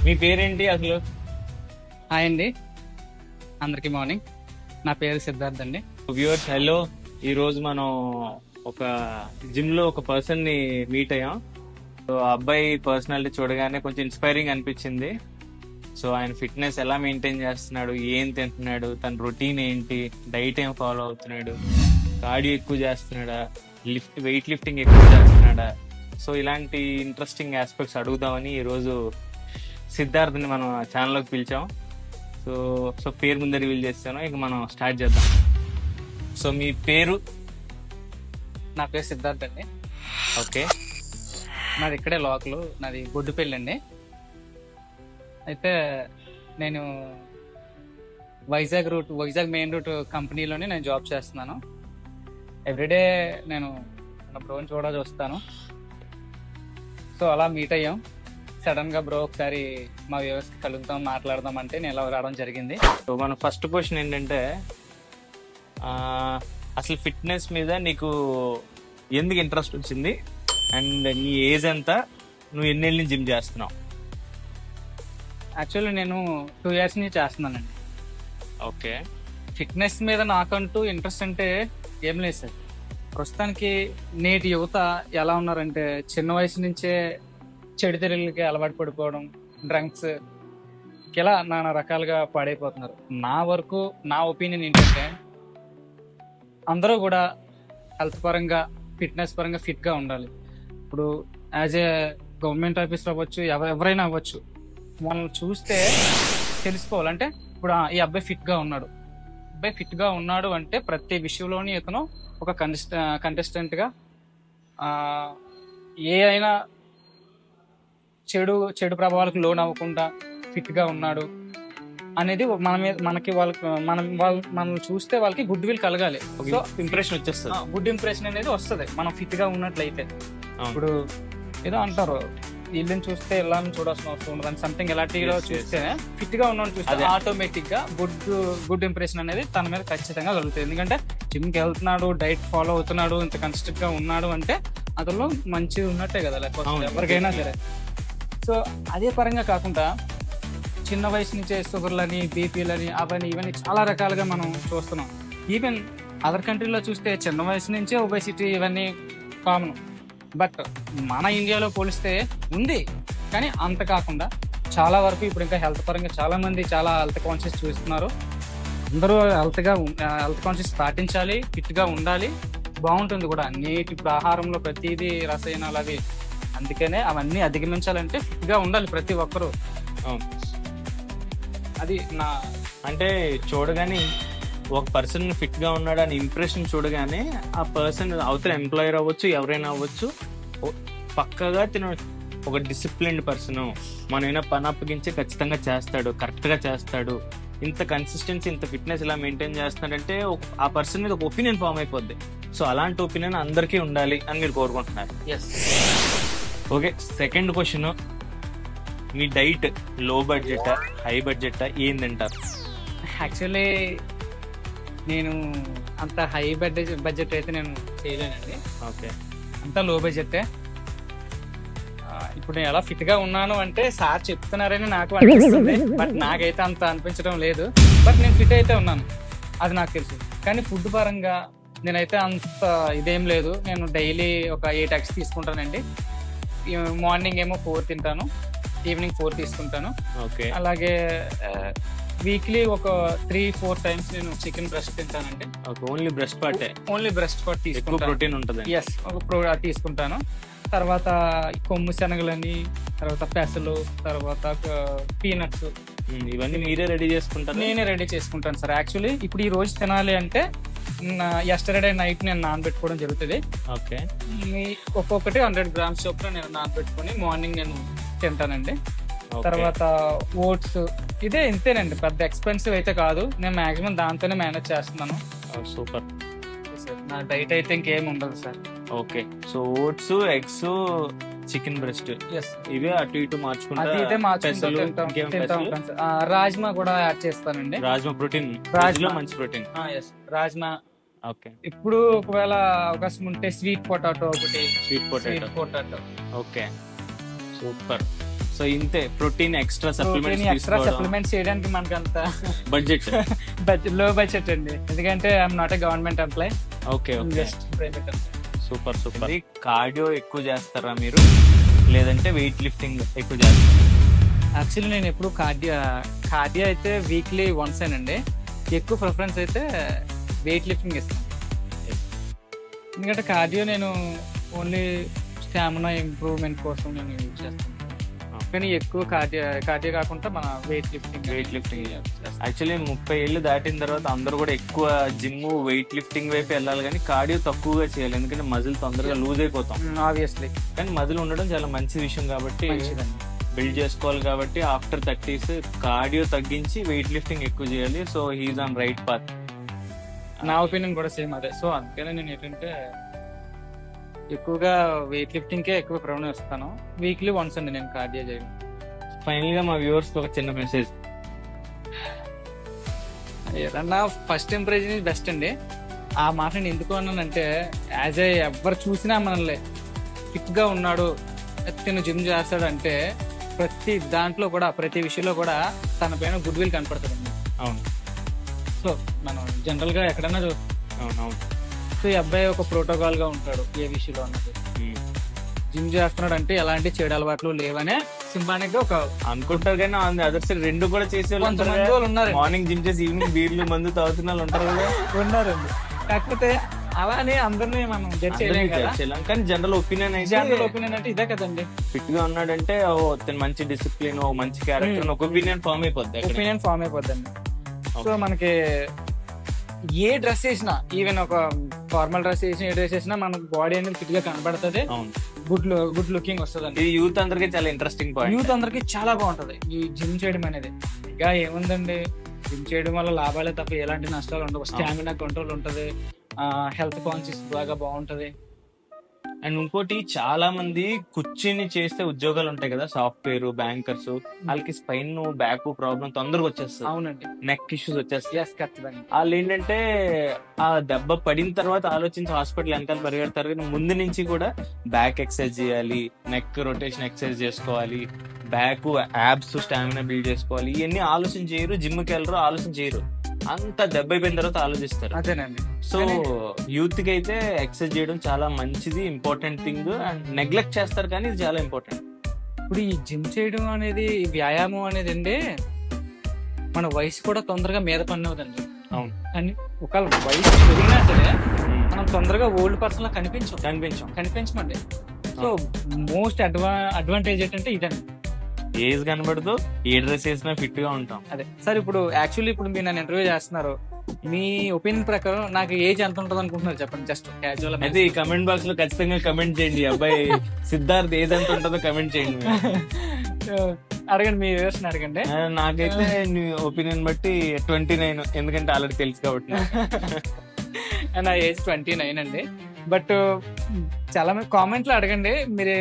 మీ పేరేంటి అసలు? హాయ్ అండి, అందరికీ మార్నింగ్. నా పేరు సిద్ధార్థ్ అండి. Viewers hello. ఈ రోజు మనం ఒక జిమ్ లో ఒక పర్సన్ ని మీట్ అయ్యాం. సో ఆ అబ్బాయి పర్సనాలిటీ చూడగానే కొంచెం ఇన్స్పైరింగ్ అనిపించింది. సో ఆయన ఫిట్నెస్ ఎలా మెయింటైన్ చేస్తున్నాడు, ఏం తింటున్నాడు, తన రొటీన్ ఏంటి, డైట్ ఏం ఫాలో అవుతున్నాడు, కార్డియో ఎక్కువ చేస్తున్నాడా, వెయిట్ లిఫ్టింగ్ ఎక్కువ చేస్తున్నాడా, సో ఇలాంటి ఇంట్రెస్టింగ్ ఆస్పెక్ట్స్ అడుగుదామని ఈరోజు సిద్ధార్థ్ని మనం ఛానల్లోకి పిలిచాం. సో సో పేరు ముందే రివీల్ చేస్తాను, ఇక మనం స్టార్ట్ చేద్దాం. సో మీ పేరు? నా పేరు సిద్ధార్థ్ అండి. ఓకే. నాది ఇక్కడే లోకల్, నాది గొడ్డుపల్లి అండి. అయితే నేను వైజాగ్ మెయిన్ రూట్ కంపెనీలోనే నేను జాబ్ చేస్తున్నాను. ఎవ్రీడే నేను నా బ్రోని చూస్తాను. సో అలా మీట్ అయ్యాం. సడన్ గా బ్రో ఒకసారి మా వ్యవస్థ కలుగుతాం, మాట్లాడదాం అంటే నేను ఇలా రావడం జరిగింది. సో మన ఫస్ట్ క్వశ్చన్ ఏంటంటే, అసలు ఫిట్నెస్ మీద నీకు ఎందుకు ఇంట్రెస్ట్ వచ్చింది, అండ్ నీ ఏజ్ ఎంత, నువ్వు ఎన్నేళ్ళ నుంచి జిమ్ చేస్తున్నావు? యాక్చువల్లీ నేను 2 years నుంచి చేస్తున్నానండి. ఓకే. ఫిట్నెస్ మీద నాకంటూ ఇంట్రెస్ట్ అంటే ఏం లేదు సార్. ప్రస్తుతానికి నేటి యువత ఎలా ఉన్నారంటే చిన్న వయసు నుంచే చెడు తెరుగులకి అలవాటు పడిపోవడం, డ్రంక్స్, ఇలా నానా రకాలుగా పాడైపోతున్నారు. నా ఒపీనియన్ ఏంటంటే అందరూ కూడా హెల్త్ పరంగా, ఫిట్నెస్ పరంగా ఫిట్గా ఉండాలి. ఇప్పుడు యాజ్ ఏ గవర్నమెంట్ ఆఫీసర్ అవ్వచ్చు, ఎవరైనా అవ్వచ్చు, మనల్ని చూస్తే తెలుసుకోవాలంటే ఇప్పుడు ఈ అబ్బాయి ఫిట్గా ఉన్నాడు అంటే ప్రతి విషయంలోని ఇతను ఒక కంటెస్టెంట్గా ఏ అయినా చెడు ప్రభావాలకు లోన్ అవ్వకుండా ఫిట్గా ఉన్నాడు అనేది మనల్ని చూస్తే వాళ్ళకి గుడ్ విల్ కలగాలి. సో ఇంప్రెషన్ వచ్చేస్తుంది, గుడ్ ఇంప్రెషన్ అనేది వస్తుంది మనం ఫిట్గా ఉన్నట్లయితే. ఇప్పుడు ఏదో అంటారు, వీళ్ళని చూస్తే ఇలా చూడాల్సిన అవసరం ఉండదు, సంథింగ్ ఎలాంటిలో చూస్తే ఫిట్గా ఉన్నాను చూస్తే ఆటోమేటిక్ గా గుడ్ ఇంప్రెషన్ అనేది తన మీద ఖచ్చితంగా కలుగుతుంది. ఎందుకంటే జిమ్కి వెళ్తున్నాడు, డైట్ ఫాలో అవుతున్నాడు, ఇంత కన్సిస్టెంట్ గా ఉన్నాడు అంటే అతను మంచిగా ఉన్నట్టే కదా, లేకపోతే ఎవరికైనా సరే. సో అదే పరంగా కాకుండా చిన్న వయసు నుంచే షుగర్లని, బీపీలని, అవన్నీ ఇవన్నీ చాలా రకాలుగా మనం చూస్తున్నాం. ఈవెన్ అదర్ కంట్రీలో చూస్తే చిన్న వయసు నుంచే ఒబెసిటీ ఇవన్నీ కామన్. బట్ మన ఇండియాలో పోలిస్తే ఉంది, కానీ అంత కాకుండా చాలా వరకు ఇప్పుడు ఇంకా హెల్త్ పరంగా చాలా మంది చాలా హెల్త్ కాన్షియస్ చూస్తున్నారు. అందరూ హెల్త్ కాన్షియస్ పాటించాలి, ఫిట్గా ఉండాలి, బాగుంటుంది కూడా. నేటి ఇప్పుడు ఆహారంలో ప్రతిదీ రసాయనాలు అవి, అందుకనే అవన్నీ అధిగమించాలంటే ఫిట్గా ఉండాలి ప్రతి ఒక్కరూ. అది నా అంటే చూడగానే ఒక పర్సన్ ఫిట్ గా ఉన్నాడు అని ఇంప్రెషన్ చూడగానే ఆ పర్సన్ అవతల ఎంప్లాయర్ అవ్వచ్చు, ఎవరైనా అవ్వచ్చు, పక్కగా తిన ఒక డిసిప్లిన్డ్ పర్సన్, మనమైనా పని అప్పగించి ఖచ్చితంగా చేస్తాడు, కరెక్ట్ గా చేస్తాడు, ఇంత కన్సిస్టెన్సీ, ఇంత ఫిట్నెస్ ఇలా మెయింటైన్ చేస్తున్నాడంటే ఆ పర్సన్ మీద ఒక ఒపీనియన్ ఫామ్ అయిపోద్ది. సో అలాంటి ఒపీనియన్ అందరికీ ఉండాలి అని మీరు కోరుకుంటున్నారు. ఎస్. ఓకే. సెకండ్ క్వశ్చన్, మీ డైట్ లో బడ్జెటా, హై బడ్జెటా, ఏం తింటారు? యాక్చువల్లీ నేను అంత హై బడ్జెట్ అయితే నేను చేయలేనండి. ఓకే. అంతా లో బడ్జెటే. ఇప్పుడు నేను ఎలా ఫిట్గా ఉన్నాను అంటే సార్ చెప్తున్నారని నాకు అనిపిస్తుంది, బట్ నాకైతే అంత అనిపించడం లేదు. బట్ నేను ఫిట్ అయితే ఉన్నాను, అది నాకు తెలుసు. కానీ ఫుడ్ పరంగా నేనైతే అంత ఇదేం లేదు. నేను డైలీ ఒక 8 eggs తీసుకుంటానండి. మార్నింగ్ ఏమో 4 తింటాను, ఈవినింగ్ 4 తీసుకుంటాను. ఓకే. అలాగే వీక్లీ ఒక 3-4 times నేను చికెన్ బ్రెస్ట్ తింటానండి. ఓన్లీ బ్రెస్ట్ పార్ట్ తీసుకుంటాను. ప్రోటీన్ ఉంటుంది. ఎస్, తీసుకుంటాను. తర్వాత కొమ్ము శనగలని, తర్వాత పెసలు, తర్వాత పీనట్స్, ఇవన్నీ మీరే రెడీ చేసుకుంటారు? నేనే రెడీ చేసుకుంటాను సార్. యాక్చువల్లీ ఇప్పుడు ఈ రోజు తినాలి అంటే ఎస్టర్డే నైట్ నేను నానబెట్టుకోవడం జరుగుతుంది. ఓకే. ఒక్కొక్కటి 100 grams చొప్పున నేను నానబెట్టుకొని మార్నింగ్ నేను తింటానండి. తర్వాత ఓట్స్, ఇదే ఇంతేనండి, పెద్ద ఎక్స్పెన్సివ్ అయితే కాదు. నేను మాక్సిమం దాంతోనే మేనేజ్ చేస్తున్నాను. సూపర్. నా డైట్ అయితే ఇంకేం ఉండదు sir. Okay. So oats, eggs, chicken breast, ఇవే అటు ఇటు మార్చుకుంటా. రాజ్మా కూడా యాడ్ చేస్తానండి. రాజ్మా ప్రోటీన్, మంచి ప్రోటీన్. రాజ్మా. ఓకే. ఇప్పుడు ఒకవేళ అవకాశం ఉంటే స్వీట్ పొటాటో ఒకటి. Sweet potato. Okay. Super. So ఇంతే, protein extra extra supplements supplements చేయడానికి మనకంత బడ్జెట్. లో బడ్జెట్ అండి, ఎందుకంటే I'm not a government employee, okay okay, just private. Super super. Cardio ఎక్కువ చేస్తారా మీరు, లేదంటే వెయిట్ లిఫ్టింగ్ ఎక్కువ చేస్తారా? యాక్చువల్లీ నేను ఎప్పుడు కార్డియో అయితే వీక్లీ వన్స్ అండి, ఎక్కువ ప్రిఫరెన్స్ అయితే వెయిట్ లిఫ్టింగ్ ఇస్తాను. ఎందుకంటే కార్డియో నేను ఓన్లీ స్టామినా ఇంప్రూవ్మెంట్ కోసం నేను యూజ్ చేస్తాను, కానీ ఎక్కువ కార్డియో కాకుండా మన వెయిట్ లిఫ్టింగ్. యాక్చువల్లీ 30 ఏళ్ళు దాటిన తర్వాత అందరూ కూడా ఎక్కువ జిమ్ వెయిట్ లిఫ్టింగ్ వైపు వెళ్ళాలి, కానీ కార్డియో తక్కువగా చేయాలి, ఎందుకంటే మజిల్ తొందరగా లూజ్ అయిపోతాం. ఆబ్వియస్లీ, కానీ మజిల్ ఉండడం చాలా మంచి విషయం కాబట్టి, బిల్డ్ చేసుకోవాలి కాబట్టి ఆఫ్టర్ 30s కార్డియో తగ్గించి వెయిట్ లిఫ్టింగ్ ఎక్కువ చేయాలి. So he's on right path. నా ఒపీనియన్ కూడా సేమ్ అదే. సో అందుకనే నేను ఏంటంటే ఎక్కువగా వెయిట్ లిఫ్టింగ్ కే ఎక్కువ ప్రిఫరెన్స్ ఇస్తాను. వీక్లీ వన్స్ అండి నేను కార్డియో చేయను. ఫైనల్ గా మా వ్యూవర్స్ ఒక చిన్న మెసేజ్. ఏదన్నా ఫస్ట్ ఇంప్రెషన్ ఇస్ బెస్ట్ అండి. ఆ మాట నేను ఎందుకు అన్నానంటే, యాజ్ ఏ ఎవరు చూసినా మనల్ని ఫిట్ గా ఉన్నాడు, తిను జిమ్ చేస్తాడు అంటే ప్రతి దాంట్లో కూడా, ప్రతి విషయంలో కూడా తన పైన గుడ్ విల్ కనపడుతుంది. అవును. సో మనం జనరల్ గా ఎక్కడన్నా అవును. సో ఈ అబ్బాయి ఒక ప్రోటోకాల్ గా ఉంటాడు ఏ విషయంలో అన్నది. జిమ్ చేస్తున్నాడు అంటే ఎలాంటి చెడు అలవాట్లు లేవనే సింబానిక్ గా ఒక అనుకుంటారు, కానీ అదర్ సైడ్ రెండు కూడా చేసే కొంతమంది వాళ్ళు ఉన్నారు. మార్నింగ్ జిమ్ చేసి ఈవినింగ్ బీర్లు మందు తాగుతున్న వాళ్ళు ఉంటారు కదా. ఉన్నారండి. కాకపోతే అలానే అందరినీ మనం జడ్జ్ చేయలేం కదా. కానీ జనరల్ ఒపీనియన్ అంటే ఇదే కదండి. ఫిట్ గా ఉన్నాడంటే మంచి డిసిప్లిన్, మంచి క్యారెక్టర్, ఒక ఒపీనియన్ ఫామ్ అయిపోద్దండి. సో మనకి ఏ డ్రెస్ వేసినా, ఈవెన్ ఒక ఫార్మల్ డ్రెస్ వేసినా, ఏ డ్రెస్ వేసినా మన బాడీ అనేది ఫిట్ గా కనబడుతుంది, గుడ్ లుకింగ్ వస్తుంది. యూత్ అందరికి చాలా ఇంట్రెస్టింగ్ పాయింట్. యూత్ అందరికి చాలా బాగుంటది ఈ జిమ్ చేయడం అనేది. ఇక ఏముందండి, జిమ్ చేయడం వల్ల లాభాలే తప్ప ఎలాంటి నష్టాలు ఉండవు. స్టామినా కంట్రోల్ ఉంటది, హెల్త్ కాన్షియస్ బాగా బాగుంటది. అండ్ ఇంకోటి, చాలా మంది కూర్చుని చేస్తే ఉద్యోగాలు ఉంటాయి కదా, సాఫ్ట్వేర్, బ్యాంకర్స్, వాళ్ళకి స్పైన్ బ్యాక్ ప్రాబ్లం తొందరగా వచ్చేస్తుంది. అవునండి, నెక్ ఇష్యూస్ వచ్చేస్తాయి. వాళ్ళు వాళ్ళు ఏంటంటే ఆ దెబ్బ పడిన తర్వాత ఆలోచించి హాస్పిటల్ వెనకాల పరిగెడతారు, కానీ ముందు నుంచి కూడా బ్యాక్ ఎక్సర్సైజ్ చేయాలి, నెక్ రొటేషన్ ఎక్సర్సైజ్ చేసుకోవాలి, బ్యాక్ యాబ్స్ స్టామినా బిల్డ్ చేసుకోవాలి, ఇవన్నీ ఆలోచన చేయరు. జిమ్కి వెళ్ళరు, ఆలోచన చేయరు. అంత దెబ్బ అయిపోయిన తర్వాత ఆలోచిస్తారు. అదేనండి. సో యూత్ కి అయితే ఎక్సర్సైజ్ చేయడం చాలా మంచిది, ఇంపార్టెంట్ థింగ్. అండ్ నెగ్లెక్ట్ చేస్తారు, కానీ ఇది చాలా ఇంపార్టెంట్. ఇప్పుడు ఈ జిమ్ చేయడం అనేది, వ్యాయామం అనేది అండి, మన వయసు కూడా తొందరగా మీద పని అవుతుంది. అవును. కానీ ఒకవేళ వయసు పెరిగినా సరే మనం తొందరగా ఓల్డ్ పర్సన్ లా కనిపించమండి. సో మోస్ట్ అడ్వాంటేజ్ ఏంటంటే ఇదండి, ఏజ్ కనబడదు, ఏ డ్రెస్ వేసినా ఫిట్ గా ఉంటాం. అదే సార్. ఇప్పుడు యాక్చువల్లీ ఇప్పుడు మీరు నన్ను ఇంటర్వ్యూ చేస్తున్నారు, మీ ఒపీనియన్ ప్రకారం నాకు ఏజ్ ఎంత ఉంటుంది అనుకుంటున్నారు చెప్పండి, జస్ట్ క్యాజువల్. అయితే ఈ కమెంట్ బాక్స్ లో ఖచ్చితంగా కమెంట్ చేయండి, అబ్బాయి సిద్ధార్థ్ ఏజ్ ఎంత ఉంటుందో కమెంట్ చేయండి. అడగండి, మీ వ్యూవర్స్ అడగండి. నాకైతే నీ ఒపీనియన్ బట్టి 29, ఎందుకంటే ఆల్రెడీ తెలుసు కాబట్టి. నా ఏజ్ 29 అండి. బట్ చాలా మంది కామెంట్ లో అడగండి, మీరు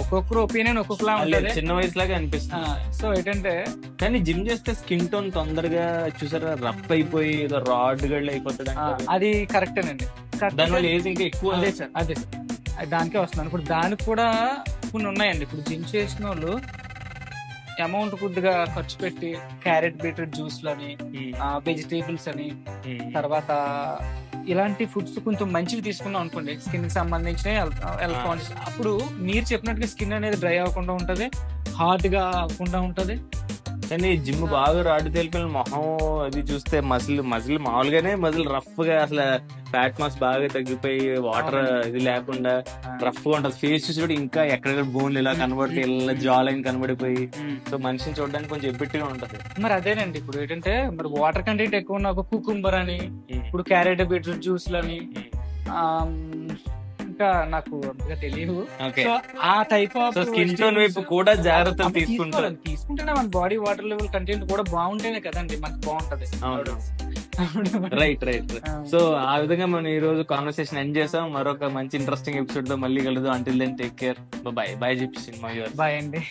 ఒక్కొక్కరు ఒపీనియన్ ఒక్కొక్కలా ఉంటుంది. చిన్న వయసులాగా అనిపిస్తుంది. సో ఏంటంటే, కానీ జిమ్ చేస్తే స్కిన్ టోన్ తొందరగా చూసారా రఫ్ అయిపోయి ఏదో రాడ్ గడ్లు అయిపోతుంది. అది కరెక్టేనండి. దానివల్ల ఏజ్ ఇంకా ఎక్కువ. అదే సార్, దానికే వస్తున్నాను. ఇప్పుడు దానికి కూడా కొన్ని ఉన్నాయండి. ఇప్పుడు జిమ్ చేసిన వాళ్ళు అమౌంట్ కొద్దిగా ఖర్చు పెట్టి క్యారెట్ బీట్రూట్ జ్యూస్ లని, వెజిటేబుల్స్ అని, తర్వాత ఇలాంటి ఫుడ్స్ కొంచెం మంచివి తీసుకున్నాం అనుకోండి, స్కిన్ కి సంబంధించిన హెల్త్ కాన్షియస్, అప్పుడు మీరు చెప్పినట్టుగా స్కిన్ అనేది డ్రై అవ్వకుండా ఉంటది, హార్డ్ గా అవ్వకుండా ఉంటది. కానీ జిమ్ బాగా రాడు తెలిపిన మొహం అది చూస్తే మజిల్ మామూలుగానే మజిల్ రఫ్ గా, అసలు ఫ్యాట్ మాస్ బాగా తగ్గిపోయి వాటర్ ఇది లేకుండా రఫ్ గా ఉంటది. ఫేస్ చూసి కూడా ఇంకా ఎక్కడెక్కడ బోన్లు ఇలా కనబడితే ఇలా జా లైన్ కనబడిపోయి, సో మనిషిని చూడడానికి కొంచెం ఎబ్బెట్టిగా ఉంటది. మరి అదేనండి, ఇప్పుడు ఏంటంటే మరి వాటర్ కంటెంట్ ఎక్కువ ఉన్న ఒక కుకుంబర్ అని, ఇప్పుడు క్యారెట్ బీట్రూట్ జ్యూస్ లని, ఇంకా నాకు అంతగా తెలియదు. ఆ టైప్ ఆఫ్ స్కిన్ టోన్ వైపు కూడా జాగ్రత్తలు తీసుకుంటేనే మన బాడీ వాటర్ లెవెల్ కంటెంట్ కూడా బాగుంటేనే కదండి మనకు బాగుంటది. రైట్. సో ఆ విధంగా మనం ఈ రోజు కాన్వర్సేషన్ ఎండ్ చేసాం. మరొక మంచి ఇంట్రెస్టింగ్ ఎపిసోడ్ తో మళ్ళీ కలుద్దాం. Until then take care, bye చెప్పేసి. బాయ్ అండి.